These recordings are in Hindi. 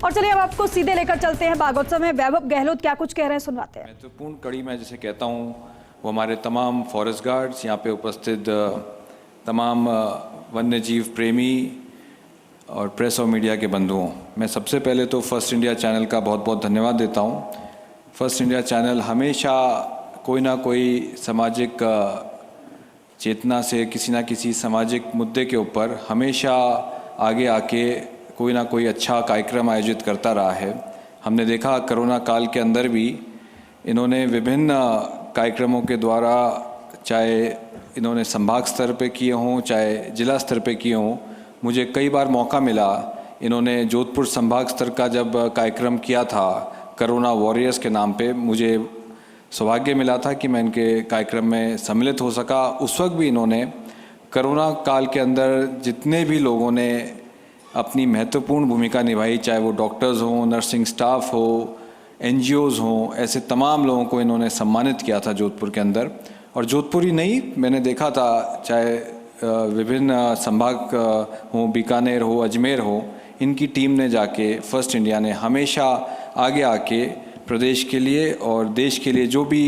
और चलिए अब आपको सीधे लेकर चलते हैं बागोत्सव में। वैभव गहलोत क्या कुछ कह रहे हैं, सुनवाते हैं। महत्वपूर्ण कड़ी मैं जिसे कहता हूँ वो हमारे तमाम फॉरेस्ट गार्ड्स, यहाँ पे उपस्थित तमाम वन्य जीव प्रेमी और प्रेस और मीडिया के बंधुओं, मैं सबसे पहले तो फर्स्ट इंडिया चैनल का बहुत बहुत धन्यवाद देता हूँ। फर्स्ट इंडिया चैनल हमेशा कोई ना कोई सामाजिक चेतना से किसी ना किसी सामाजिक मुद्दे के ऊपर हमेशा आगे आके कोई ना कोई अच्छा कार्यक्रम आयोजित करता रहा है। हमने देखा कोरोना काल के अंदर भी इन्होंने विभिन्न कार्यक्रमों के द्वारा, चाहे इन्होंने संभाग स्तर पे किए हों चाहे जिला स्तर पे किए हों, मुझे कई बार मौका मिला। इन्होंने जोधपुर संभाग स्तर का जब कार्यक्रम किया था कोरोना वॉरियर्स के नाम पे, मुझे सौभाग्य मिला था कि मैं इनके कार्यक्रम में सम्मिलित हो सका। उस वक्त भी इन्होंने कोरोना काल के अंदर जितने भी लोगों ने अपनी महत्वपूर्ण भूमिका निभाई, चाहे वो डॉक्टर्स हों, नर्सिंग स्टाफ हो, NGOs हों, ऐसे तमाम लोगों को इन्होंने सम्मानित किया था जोधपुर के अंदर। और जोधपुर ही नहीं, मैंने देखा था चाहे विभिन्न संभाग हो, बीकानेर हो, अजमेर हो, इनकी टीम ने जाके, फर्स्ट इंडिया ने हमेशा आगे आके प्रदेश के लिए और देश के लिए जो भी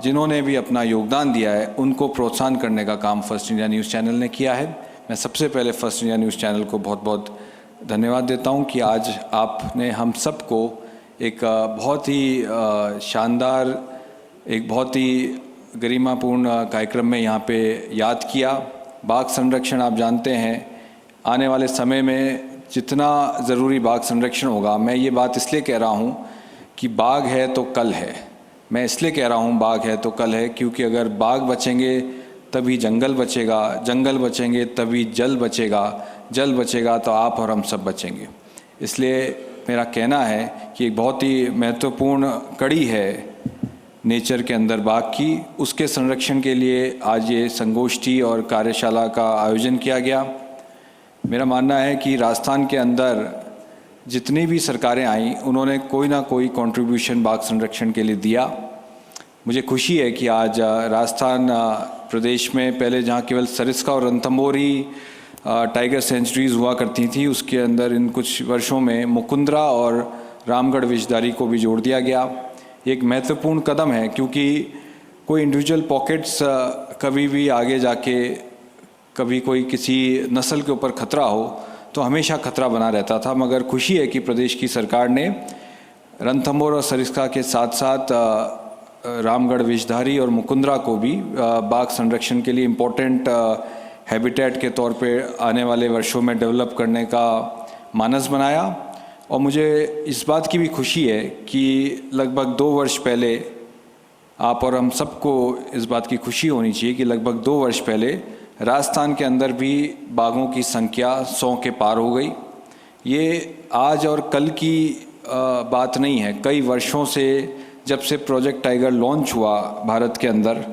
जिन्होंने भी अपना योगदान दिया है उनको प्रोत्साहन करने का काम फर्स्ट इंडिया न्यूज़ चैनल ने किया है। मैं सबसे पहले फर्स्ट इंडिया न्यूज़ चैनल को बहुत बहुत धन्यवाद देता हूं कि आज आपने हम सबको एक बहुत ही शानदार, एक बहुत ही गरिमापूर्ण कार्यक्रम में यहाँ पे याद किया। बाघ संरक्षण आप जानते हैं, आने वाले समय में जितना ज़रूरी बाघ संरक्षण होगा, मैं ये बात इसलिए कह रहा हूँ कि बाघ है तो कल है। मैं इसलिए कह रहा हूँ बाघ है तो कल है क्योंकि अगर बाघ बचेंगे तभी जंगल बचेगा, जंगल बचेंगे तभी जल बचेगा, जल बचेगा तो आप और हम सब बचेंगे। इसलिए मेरा कहना है कि एक बहुत ही महत्वपूर्ण कड़ी है नेचर के अंदर बाघ की, उसके संरक्षण के लिए आज ये संगोष्ठी और कार्यशाला का आयोजन किया गया। मेरा मानना है कि राजस्थान के अंदर जितनी भी सरकारें आईं उन्होंने कोई ना कोई कंट्रीब्यूशन बाघ संरक्षण के लिए दिया। मुझे खुशी है कि आज राजस्थान प्रदेश में पहले जहाँ केवल सरिस्का और रणथंभौर ही टाइगर सेंचुरीज हुआ करती थी, उसके अंदर इन कुछ वर्षों में मुकुंदरा और रामगढ़ विषधारी को भी जोड़ दिया गया। एक महत्वपूर्ण कदम है क्योंकि कोई इंडिविजुअल पॉकेट्स कभी भी आगे जाके कभी कोई किसी नस्ल के ऊपर खतरा हो तो हमेशा खतरा बना रहता था, मगर खुशी है कि प्रदेश की सरकार ने रणथंभौर और सरिस्का के साथ साथ रामगढ़ विषधारी और मुकुंदरा को भी बाघ संरक्षण के लिए इम्पोर्टेंट हैबिटेट के तौर पे आने वाले वर्षों में डेवलप करने का मानस बनाया। और मुझे इस बात की भी खुशी है कि लगभग 2 वर्ष पहले, आप और हम सबको इस बात की खुशी होनी चाहिए कि लगभग 2 वर्ष पहले राजस्थान के अंदर भी बाघों की संख्या 100 के पार हो गई। ये आज और कल की बात नहीं है, कई वर्षों से जब से प्रोजेक्ट टाइगर लॉन्च हुआ भारत के अंदर,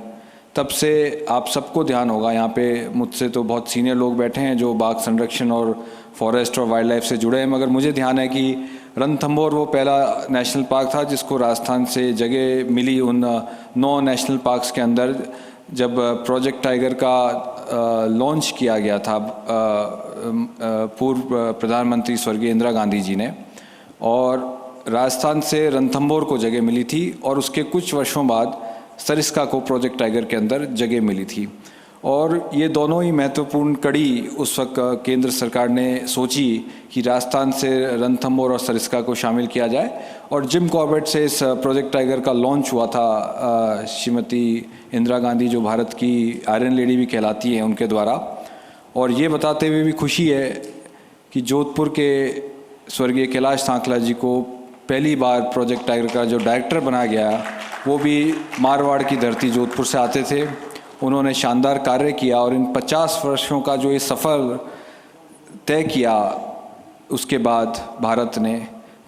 तब से आप सबको ध्यान होगा, यहाँ पे मुझसे तो बहुत सीनियर लोग बैठे हैं जो बाघ संरक्षण और फॉरेस्ट और वाइल्ड लाइफ से जुड़े हैं, मगर मुझे ध्यान है कि रणथंभौर वो पहला नेशनल पार्क था जिसको राजस्थान से जगह मिली उन 9 नेशनल पार्क्स के अंदर। जब प्रोजेक्ट टाइगर का लॉन्च किया गया था पूर्व प्रधानमंत्री स्वर्गीय इंदिरा गांधी जी ने, और राजस्थान से रणथंभौर को जगह मिली थी और उसके कुछ वर्षों बाद सरिस्का को प्रोजेक्ट टाइगर के अंदर जगह मिली थी। और ये दोनों ही महत्वपूर्ण कड़ी उस वक्त केंद्र सरकार ने सोची कि राजस्थान से रणथंभौर और सरिस्का को शामिल किया जाए, और जिम कॉर्बेट से इस प्रोजेक्ट टाइगर का लॉन्च हुआ था श्रीमती इंदिरा गांधी, जो भारत की आयरन लेडी भी कहलाती हैं, उनके द्वारा। और ये बताते हुए भी खुशी है कि जोधपुर के स्वर्गीय कैलाश सांकला जी को पहली बार प्रोजेक्ट टाइगर का जो डायरेक्टर बनाया गया, वो भी मारवाड़ की धरती जोधपुर से आते थे। उन्होंने शानदार कार्य किया और इन 50 वर्षों का जो ये सफ़र तय किया उसके बाद भारत ने,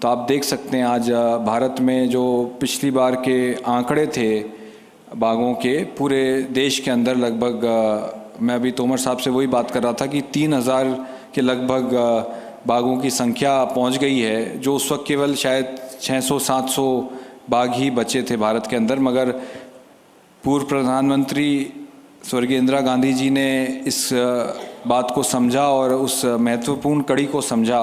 तो आप देख सकते हैं आज भारत में जो पिछली बार के आंकड़े थे बाघों के पूरे देश के अंदर, लगभग मैं अभी तोमर साहब से वही बात कर रहा था कि 3000 के लगभग बाघों की संख्या पहुंच गई है, जो उस वक्त केवल शायद 600-700 बाघ ही बचे थे भारत के अंदर। मगर पूर्व प्रधानमंत्री स्वर्गीय इंदिरा गांधी जी ने इस बात को समझा और उस महत्वपूर्ण कड़ी को समझा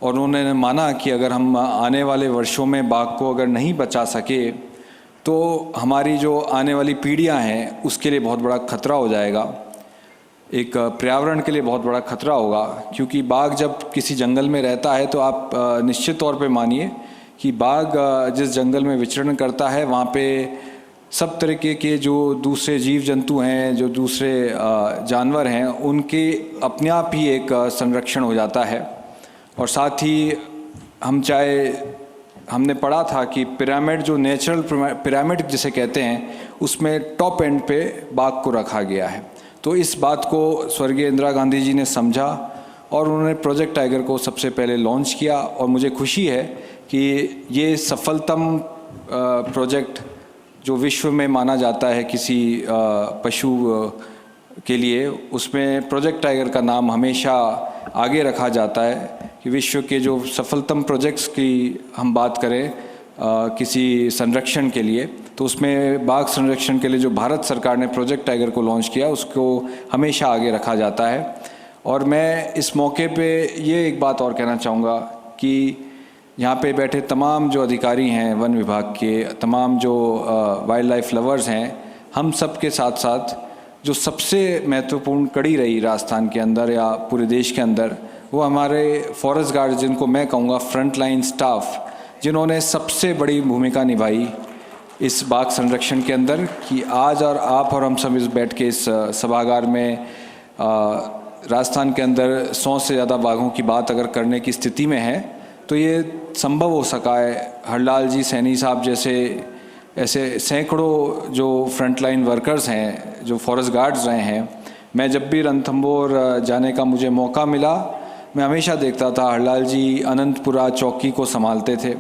और उन्होंने माना कि अगर हम आने वाले वर्षों में बाघ को अगर नहीं बचा सके तो हमारी जो आने वाली पीढ़ियां हैं उसके लिए बहुत बड़ा खतरा हो जाएगा, एक पर्यावरण के लिए बहुत बड़ा खतरा होगा। क्योंकि बाघ जब किसी जंगल में रहता है तो आप निश्चित तौर पे मानिए कि बाघ जिस जंगल में विचरण करता है वहाँ पे सब तरीके के जो दूसरे जीव जंतु हैं, जो दूसरे जानवर हैं, उनके अपने आप ही एक संरक्षण हो जाता है। और साथ ही हमने पढ़ा था कि पिरामिड, जो नेचुरल पिरामिड जिसे कहते हैं, उसमें टॉप एंड पे बाघ को रखा गया है। तो इस बात को स्वर्गीय इंदिरा गांधी जी ने समझा और उन्होंने प्रोजेक्ट टाइगर को सबसे पहले लॉन्च किया। और मुझे खुशी है कि ये सफलतम प्रोजेक्ट जो विश्व में माना जाता है किसी पशु के लिए, उसमें प्रोजेक्ट टाइगर का नाम हमेशा आगे रखा जाता है कि विश्व के जो सफलतम प्रोजेक्ट्स की हम बात करें किसी संरक्षण के लिए, तो उसमें बाघ संरक्षण के लिए जो भारत सरकार ने प्रोजेक्ट टाइगर को लॉन्च किया उसको हमेशा आगे रखा जाता है। और मैं इस मौके पे ये एक बात और कहना चाहूँगा कि यहाँ पे बैठे तमाम जो अधिकारी हैं वन विभाग के, तमाम जो वाइल्ड लाइफ लवर्स हैं, हम सब के साथ साथ जो सबसे महत्वपूर्ण कड़ी रही राजस्थान के अंदर या पूरे देश के अंदर, वो हमारे फॉरेस्ट गार्ड, जिनको मैं कहूँगा फ्रंट लाइन स्टाफ, जिन्होंने सबसे बड़ी भूमिका निभाई इस बाघ संरक्षण के अंदर। कि आज और आप और हम सब इस बैठ के इस सभागार में राजस्थान के अंदर 100 से ज़्यादा बाघों की बात अगर करने की स्थिति में है तो ये संभव हो सका है। हरलाल जी सैनी साहब जैसे ऐसे सैकड़ों जो फ्रंटलाइन वर्कर्स हैं, जो फॉरेस्ट गार्ड्स रहे हैं। मैं जब भी रणथंभौर जाने का मुझे मौका मिला, मैं हमेशा देखता था हरलाल जी अनंतपुरा चौकी को संभालते थे।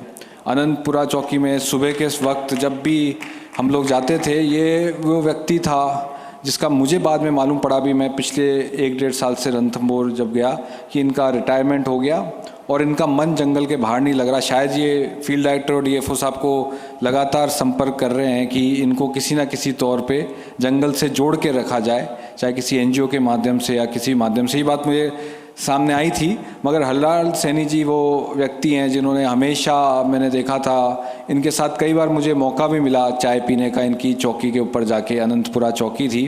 अनंतपुरा चौकी में सुबह के वक्त जब भी हम लोग जाते थे, ये वो व्यक्ति था जिसका मुझे बाद में मालूम पड़ा भी, मैं पिछले 1-1.5 साल से रणथंभौर जब गया, कि इनका रिटायरमेंट हो गया और इनका मन जंगल के बाहर नहीं लग रहा। शायद ये फील्ड डायरेक्टर और डीएफओ साहब को लगातार संपर्क कर रहे हैं कि इनको किसी ना किसी तौर पे जंगल से जोड़ के रखा जाए, चाहे किसी एनजीओ के माध्यम से या किसी माध्यम से। ये बात मुझे सामने आई थी, मगर हरलाल सैनी जी वो व्यक्ति हैं जिन्होंने हमेशा, मैंने देखा था इनके साथ कई बार मुझे मौका भी मिला चाय पीने का, इनकी चौकी के ऊपर जाके, अनंतपुरा चौकी थी,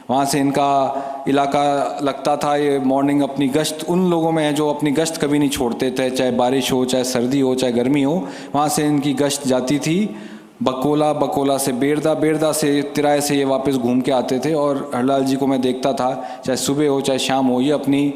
वहाँ से इनका इलाका लगता था। ये मॉर्निंग अपनी गश्त उन लोगों में है जो अपनी गश्त कभी नहीं छोड़ते थे, चाहे बारिश हो, चाहे सर्दी हो, चाहे गर्मी हो, वहाँ से इनकी गश्त जाती थी। बकोला, बकोला से बेरदा, बेरदा से तिराए से ये वापस घूम के आते थे। और हरलाल जी को मैं देखता था, चाहे सुबह हो चाहे शाम हो, ये अपनी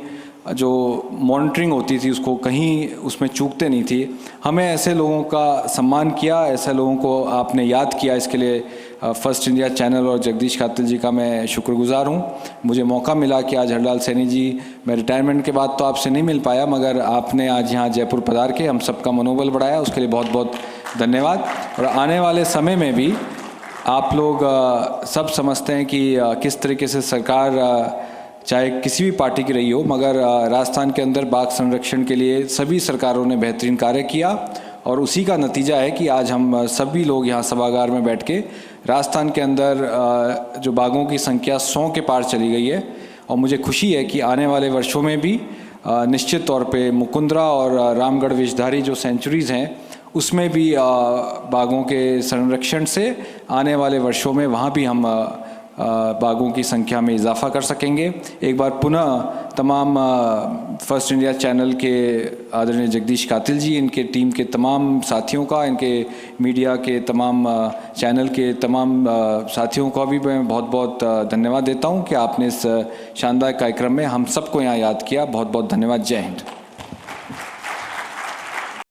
जो मॉनिटरिंग होती थी उसको कहीं उसमें चूकते नहीं थी। हमें ऐसे लोगों का सम्मान किया, ऐसे लोगों को आपने याद किया, इसके लिए फर्स्ट इंडिया चैनल और जगदीश कातिल जी का मैं शुक्रगुजार हूँ। मुझे मौका मिला कि आज हरलाल सैनी जी, मैं रिटायरमेंट के बाद तो आपसे नहीं मिल पाया, मगर आपने आज यहाँ जयपुर पधार के हम सबका मनोबल बढ़ाया, उसके लिए बहुत बहुत धन्यवाद। और आने वाले समय में भी आप लोग सब समझते हैं कि किस तरीके से सरकार चाहे किसी भी पार्टी की रही हो, मगर राजस्थान के अंदर बाघ संरक्षण के लिए सभी सरकारों ने बेहतरीन कार्य किया। और उसी का नतीजा है कि आज हम सभी लोग यहाँ सभागार में बैठ के राजस्थान के अंदर जो बाघों की संख्या 100 के पार चली गई है। और मुझे खुशी है कि आने वाले वर्षों में भी निश्चित तौर पे मुकुंदरा और रामगढ़ विषधारी जो सेंचुरीज़ हैं, उसमें भी बाघों के संरक्षण से आने वाले वर्षों में वहाँ भी हम बाघों की संख्या में इजाफा कर सकेंगे। एक बार पुनः तमाम फर्स्ट इंडिया चैनल के आदरणीय जगदीश कातिल जी, इनके टीम के तमाम साथियों का, इनके मीडिया के तमाम चैनल के तमाम साथियों का भी मैं बहुत बहुत धन्यवाद देता हूं कि आपने इस शानदार कार्यक्रम में हम सबको यहाँ याद किया। बहुत बहुत धन्यवाद। जय हिंद।